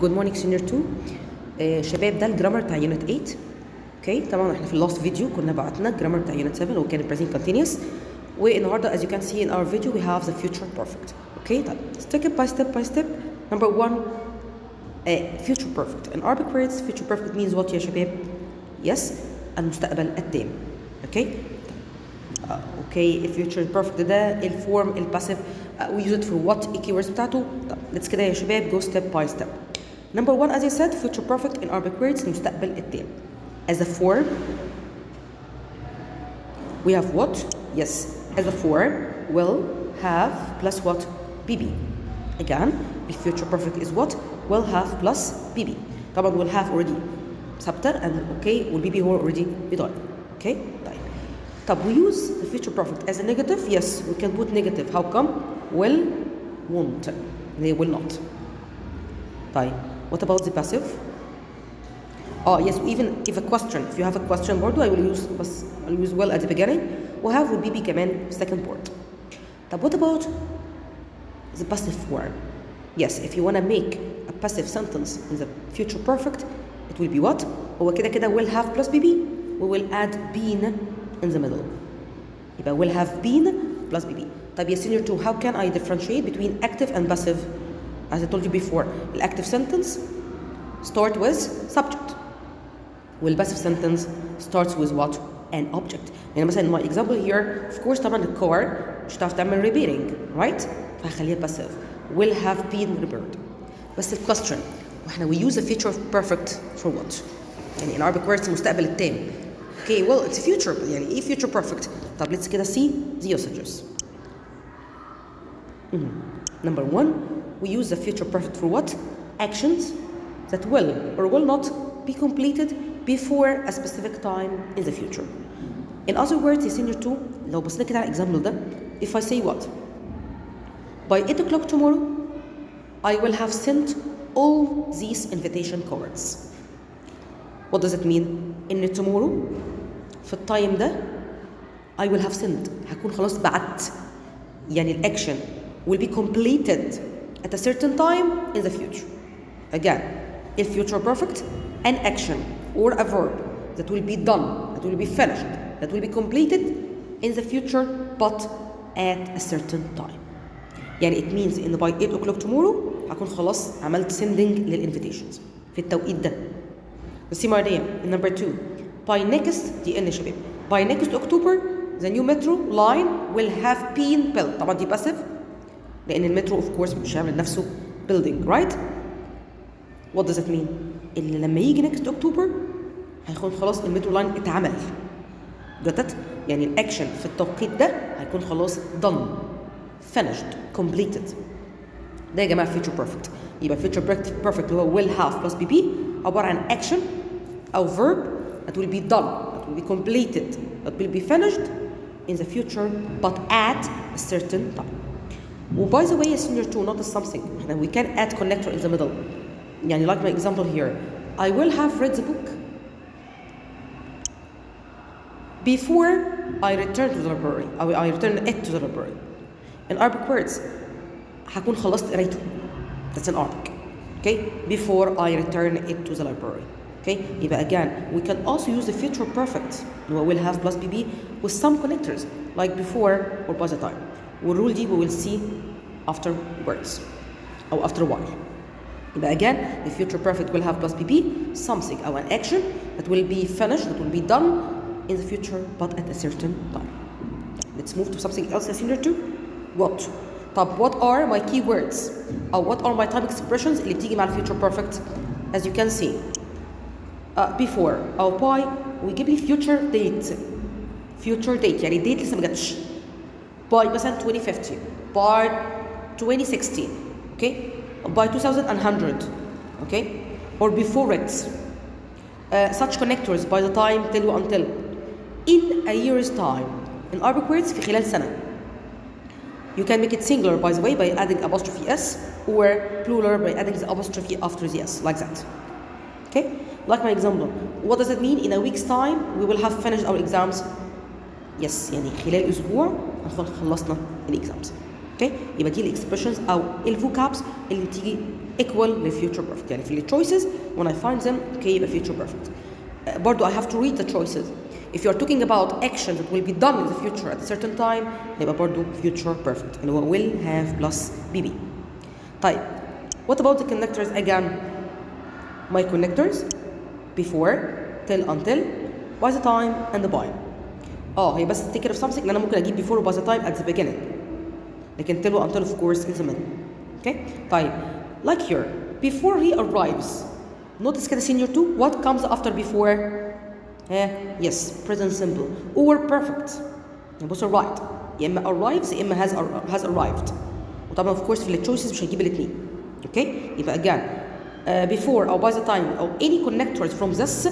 جود مورنينج سينيور 2. شباب ده الجرامر بتاع يونت 8. اوكي طبعا احنا في اللاست فيديو كنا بعتنا الجرامر بتاع يونت 7 وكان present continuous، والنهارده as you can see in our video we have the future perfect. اوكي طيب step by step. Number 1 future perfect. In Arabic words future perfect means what يا شباب؟ yes المستقبل التام. اوكي اوكي future perfect ده الفورم الباسيف we use it for what keywords بتاعته. طب let's كده يا شباب go step by step. Number 1 as I said future perfect in Arabic words المستقبل التام. As a form we have what? Yes, as a form will have plus what? BB. Again the future perfect is what? Will have plus BB. طبعا will have already ثابتة and okay will BB هو already بداية. Okay طيب. طب we use the future perfect as a negative. Yes we can put negative. How come? Will, won't. They will not. طيب what about the passive? Yes, even if a question, if you have a question برضو I will use بس I'll use will at the beginning وهاف will be كمان second part. طب what about the passive form? Yes, if you want to make a passive sentence in the future perfect it will be what? هو كده كده will have plus bb we will add been in the middle. يبقى will have been plus bb. طب يا senior 2 how can I differentiate between active and passive? As I told you before, the active sentence start with subject. Well, passive sentence starts with what? An object. يعني مثلا in my example here, of course طبعا الcar مش هتعرف تعمل repairing, right? فهخليها passive. Will have been repaired. بس ال question واحنا we use a future perfect for what? يعني in Arabic words المستقبل التام. Okay, well it's future يعني ايه future perfect؟ طب let's كده see the usages. Number 1, we use the future perfect for what? Actions that will or will not be completed before a specific time in the future. In other words, in senior 2, لو بصينا كده على example ده, if I say what? By 8 o'clock tomorrow, I will have sent all these invitation cards. What does it mean? إن tomorrow في التايم ده I will have sent هكون خلاص بعت. يعني الأكشن will be completed at a certain time in the future. Again, in future perfect, an action or a verb that will be done, that will be finished, that will be completed in the future but at a certain time. يعني it means in by 8 o'clock tomorrow هكون خلاص عملت sending للinvitations في التوقيت ده. بس see my idea. Number 2, by next دي ان شباب. By next October the new metro line will have been built. طبعا دي passive لأن المترو of course مش هيعمل نفسه building, right? What does it mean? اللي لما يجي next October هيكون خلاص المترو لاين اتعمل. جتت؟ يعني الأكشن في التوقيت ده هيكون خلاص done, finished, completed. ده يا جماعة future perfect. يبقى future perfect اللي هو will have plus bb عبارة عن action أو verb that will be done, that will be completed, that will be finished in the future but at a certain time. By the way, senior 2, notice something. We can add connector in the middle. يعني like my example here. I will have read the book before I return to the library. Or I return it to the library. In Arabic words, هكون خلصت قرايته. That's in Arabic. Okay? Before I return it to the library. Okay? يبقى again, we can also use the future perfect. We will have plus bb with some connectors like before or by the time. والرول دي we will see afterwards أو after a while. يبقى again the future perfect will have plus pp something أو an action that will be finished, that will be done in the future but at a certain time. Let's move to something else similar to what. طب what are my keywords أو what are my time expressions اللي بتيجي مع ال future perfect? As you can see before أو by ويجيب لي future date يعني date لسه ما جاتش. by مثلا 2050 by 2060 okay by 2100 okay or before it such connectors by the time till until in a year's time. In Arabic words في خلال سنة. You can make it singular by the way by adding apostrophe s or plural by adding the apostrophe after the s like that. Okay, like my example. What does it mean? In a week's time we will have finished our exams. Yes يعني خلال أسبوع هنكون خلصنا الإكزامز. اوكي يبقى دي الاكسبريشنز او الفوكابس اللي بتيجي equal للفيوتشر بيرفكت. يعني في التشويسز when I find them اوكي يبقى future perfect. برضو I have to read the choices. If you are talking about action that will be done in the future at a certain time يبقى برضو future perfect اللي هو will have plus bb. طيب what about the connectors again? My connectors before, till, until, by the time and the by. هي بس take care of something ان انا ممكن اجيب before و by the time at the beginning. لكن till و until of course in the middle. Okay? طيب like here before he arrives. Notice كده senior 2 what comes after before? Yes present simple or perfect. يعني بص right يا اما arrives يا اما has arrived. وطبعا of course في التشويسز مش هنجيب الاثنين. Okay? يبقى again before or by the time or any connectors from this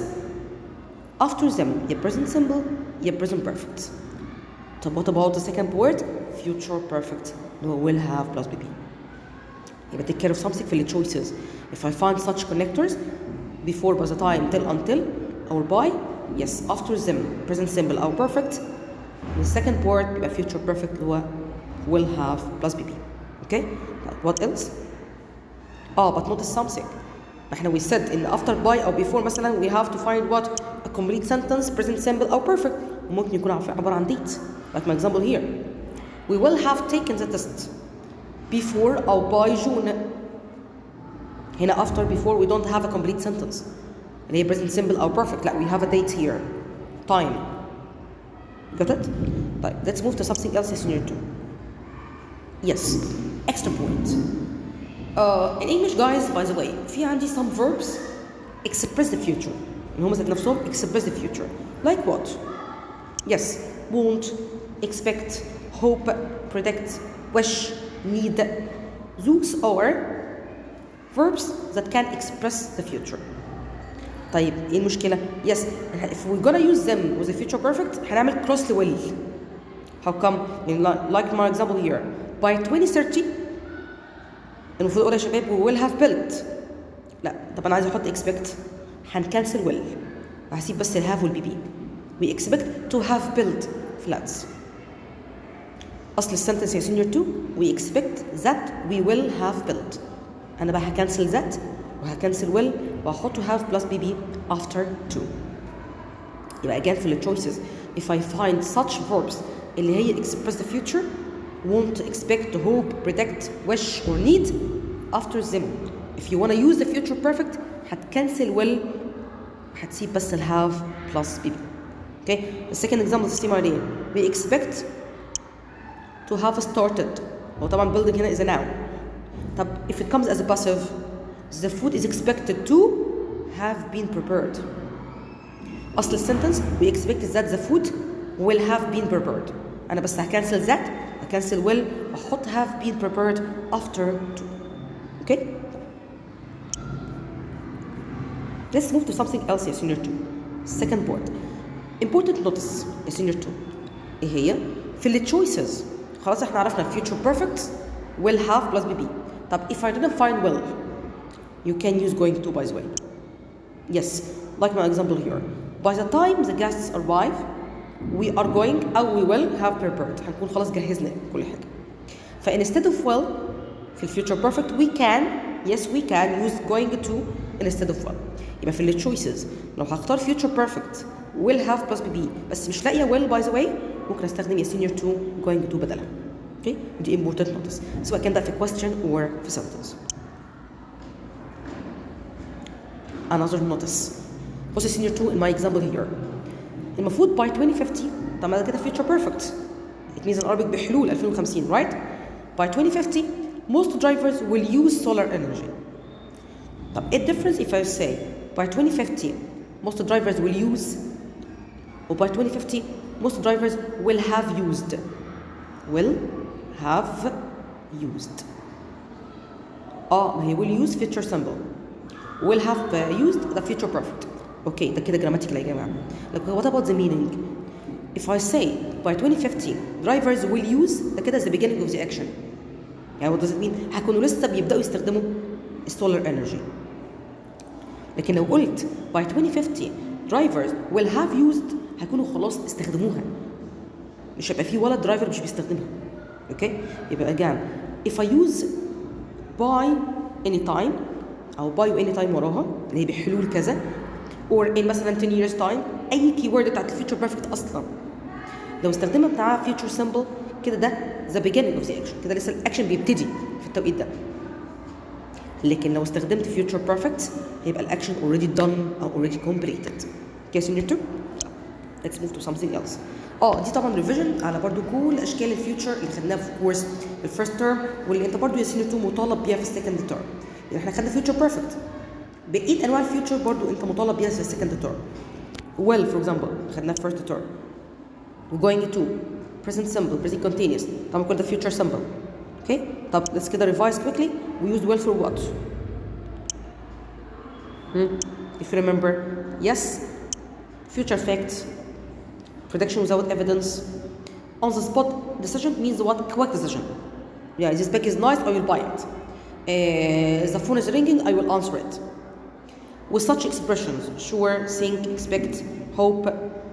after them يا present simple يا present perfect. طب what about the second word? Future perfect اللي هو will have plus bb. يبقى take care of something في التشويسز. If I find such connectors before, by the time, till, until, or by, yes, after them, present simple or perfect. The second word يبقى future perfect اللي هو will have plus bb. Okay? What else? But notice something. احنا we said in after by or before مثلا we have to find what? A complete sentence, present simple or perfect. وممكن يكون عبارة عن date. Like my example here. We will have taken the test before or by June. هنا after before we don't have a complete sentence اللي هي present simple or perfect. لا we have a date here. Time. Got it? طيب let's move to something else in year 2. Yes. Extra point. In English guys by the way في عندي some verbs express the future. اللي هم ذات نفسهم express the future. Like what? Yes. Want, expect, hope, predict, wish, need. Those are verbs that can express the future. طيب ايه المشكلة؟ Yes, if we're gonna use them with the future perfect هنعمل cross will. How come? Like my example here. By 2030 المفروض اقول يا شباب we will have built. لا طب انا عايز احط expect هنكنسل will. هسيب بس الهاف والبي بي. We expect to have built flats. أصل السنتنس يا senior 2 we expect that we will have built. أنا بقى هكنسل that وهكنسل will وهحط have plus bb after to. يبقى again في choices if I find such verbs اللي هي express the future want, expect, hope, predict, wish or need after them. If you want to use the future perfect هتكنسل will هتسيب بس have plus bb. Okay? The second example is similar here. We expect to have started. وطبعا building هنا is a noun. طب if it comes as a passive the food is expected to have been prepared. أصل السنتنس we expect that the food will have been prepared. أنا بس هكنسل that هكنسل will وأحط have been prepared after to. Okay? Let's move to something else in senior 2. Second point. Important notice in senior 2. إيه هي؟ في ال choices خلاص احنا عرفنا future perfect will have plus bb. طب if I didn't find will you can use going to by the way. Yes, like my example here. By the time the guests arrive we are going أو we will have prepared. هنكون خلاص جهزنا كل حاجة. فinstead of will في future perfect we can yes we can use going to instead of will. يبقى في ال choices لو هختار future perfect will have plus bb بس مش لاقيه will by the way ممكن استخدم يا senior 2 going to بدلها. Okay? دي important notice سواء كان ده في question or في sentence. Another notice. بص senior 2 in my example here. المفروض by 2050 طب ما ده كده future perfect. It means in Arabic بحلول 2050 right? By 2050 most drivers will use solar energy. طب ايه difference if I say by 2050 most drivers will use or by 2050 most drivers will have used. Will have used. ما هي will use future simple. Will have used the future perfect. Okay, ده كده grammatical يا جماعة. Like what about the meaning? If I say by 2050 drivers will use ده كده the beginning of the action. يعني what does it mean? هيكونوا لسه بيبدأوا يستخدموا solar energy. لكن لو قلت by 2050 drivers will have used هيكونوا خلاص استخدموها. مش هيبقى في ولا درايفر مش بيستخدمها. اوكي. يبقى again if I use by anytime او by any time وراها اللي هي بحلول كذا or in مثلا 10 years time، اي كي وورد بتاعت الفيوتشر بيرفكت اصلا لو استخدمها بتاع future simple كده ده the beginning of the action، كده لسه الاكشن بيبتدي في التوقيت ده. لكن لو استخدمت future perfect هيبقى الاكشن already done او already completed. Okay senior 2 let's move to something else. دي طبعا ريفيجن على برضو كل اشكال الفيوتشر اللي خدناها في كورس الفيرست تيرم واللي انت برضو يا سينيور 2 مطالب بيها في السكند تيرم. يعني احنا خدنا فيوتشر بيرفكت، بقيه انواع الفيوتشر برضو انت مطالب بيها في السكند تيرم. well for example خدناها في first term. we're going to present simple present continuous طبعا كل ده future simple. okay طب let's كده revise quickly. we used well for what if you remember. yes future fact, prediction without evidence, on the spot decision means what? Quick decision. Yeah, this bag is nice, I will buy it. The phone is ringing, I will answer it. With such expressions, sure, think, expect, hope,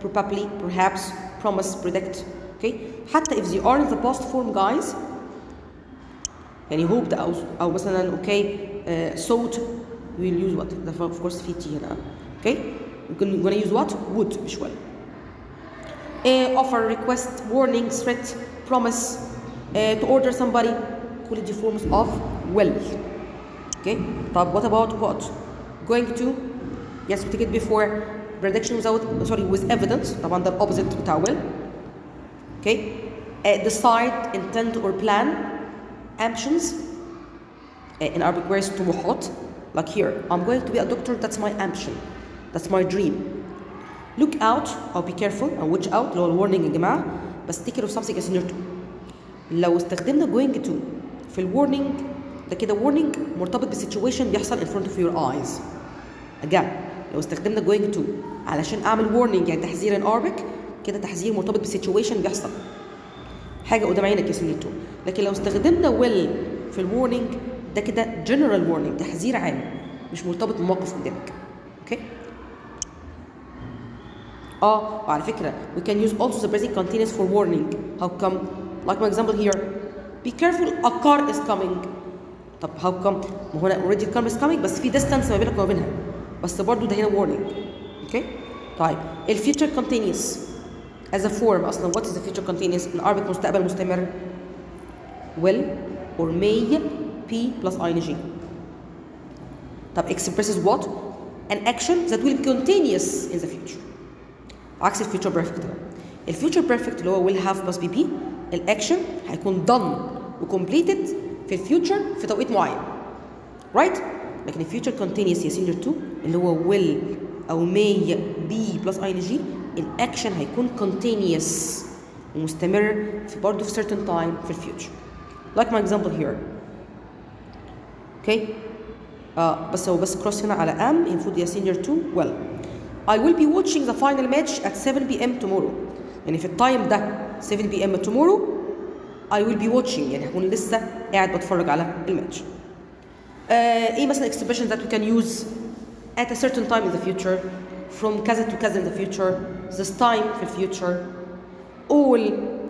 probably, perhaps, promise, predict. Okay? حتى if they are in the past form guys, يعني hoped أو مثلا okay thought, we will use what? Of course في T هنا. Okay? we're gonna use what? would مش well. Offer, request, warning, threat, promise, to order somebody, كل دي forms of will. Okay. طب what about what? Going to, yes we take it before, prediction with evidence طبعا ده opposite بتاع will. Okay. Decide, intend or plan, ambitions. In Arabic words طموحات. Like here, I'm going to be a doctor, that's my ambition, that's my dream. look out or be careful او watch out اللي هو warning يا جماعه، بس take care of something as near to. لو استخدمنا going to في الورنينج ده كده warning مرتبط بسيتويشن بيحصل in front of your eyes. again لو استخدمنا going to علشان اعمل warning يعني تحذير in Arabic كده تحذير مرتبط بسيتويشن بيحصل حاجه قدام عينك يا سنيتو. لكن لو استخدمنا will في الورنينج ده كده general warning تحذير عام مش مرتبط بموقف قدامك. اوكي. وعلى فكرة we can use also the present continuous for warning. how come? like my example here, be careful a car is coming. طب how come؟ ما هو already the car is coming بس في distance ما بينك وما بينها بس برضو ده هنا warning. اوكي. طيب ال future continuous as a form اصلا what is the future continuous in Arabic مستقبل مستمر will or may be plus ing. طب expresses what? an action that will be continuous in the future. عكس الفيوتشر بيرفكت ده. الفيوتشر بيرفكت اللي هو will have plus be الاكشن هيكون done وcompleted في الفيوتشر في توقيت معين. right؟ لكن الفيوتشر continuous يا سينيور 2 اللي هو will او may be plus ing الاكشن هيكون continuous ومستمر في برضه في certain time في الفيوتشر. like my example here. okay بس هو بس cross هنا على am المفروض يا سينيور 2 well I will be watching the final match at 7 p.m. tomorrow. يعني في التايم ده 7 p.m. tomorrow I will be watching يعني هكون لسه قاعد بتفرج على الماتش. ايه مثلا expression that we can use at a certain time in the future, from كذا to كذا in the future, this time في future, all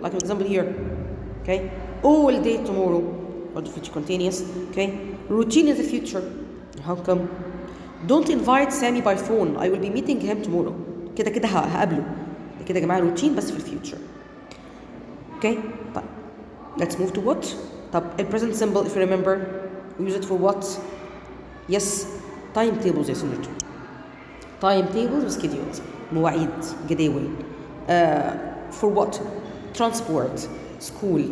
like an example here. okay all day tomorrow or the future continuous. okay routine in the future. how come? Don't invite Sammy by phone. I will be meeting him tomorrow. كده كده هقابله. كده يا جماعه روتين بس في الفيوتشر. اوكي طيب let's move to what. طب ال present simple if you remember we use it for what? yes time tables يا سنتو. time tables و schedules مواعيد جداول. for what? transport, school,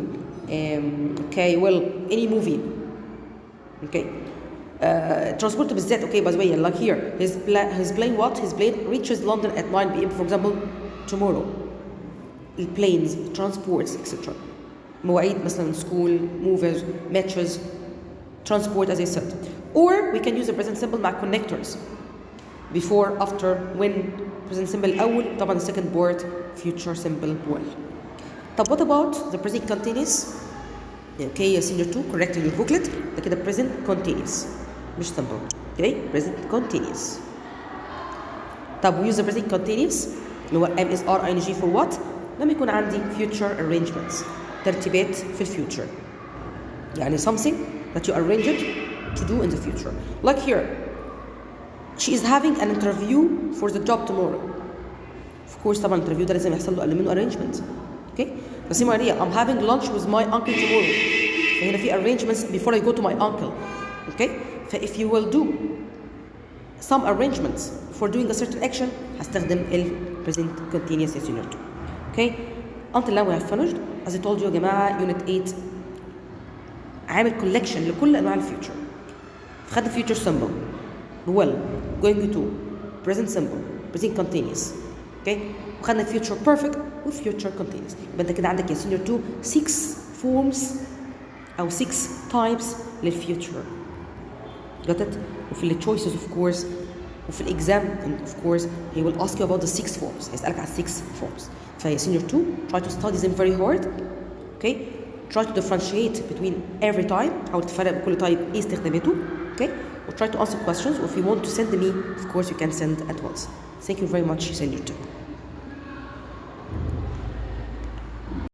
okay well any movie. okay transport بالذات. okay by the way like here his plane what? his plane reaches London at 9 p.m. for example tomorrow. planes, transports etc. مواعيد مثلا school, movies, matches, transport as I said. or we can use the present simple مع connectors before, after, when. present simple الأول طبعا the second word future simple well. طب what about the present continuous? okay senior 2 correct in your booklet ده كده present continuous مش simple. okay present continuous. طب we use the present continuous اللي هو MSR ing for what؟ لما يكون عندي future arrangements ترتيبات في الفيوتشر. يعني something that you arranged to do in the future. Like here, she is having an interview for the job tomorrow. Of course طبعا الانترفيو ده لازم يحصل له قبل منه arrangement. Okay? The same idea, I'm having lunch with my uncle tomorrow. فهنا في arrangements before I go to my uncle. Okay? if you will do some arrangements for doing a certain action هستخدم ال present continuous as unit 2. Okay? Until now we have finished. As I told you يا جماعة unit 8 عامل collection لكل أنواع الفيوتشر. فخدنا future simple, will, going to, present simple, present continuous. Okay? وخدنا future perfect و future continuous. يبقى أنت كده عندك يا senior 2 6 forms أو 6 types للfuture. Got it? وفي ال choices of course وفي الإكزام of course he will ask you about the 6 forms. هيسألك على 6 forms. فيا senior 2 try to study them very hard. Okay? Try to differentiate between every type. حاول تفرق بكل type إيه استخداماته. Okay? Or try to answer questions. Or if you want to send me, of course you can send at once. Thank you very much, senior 2.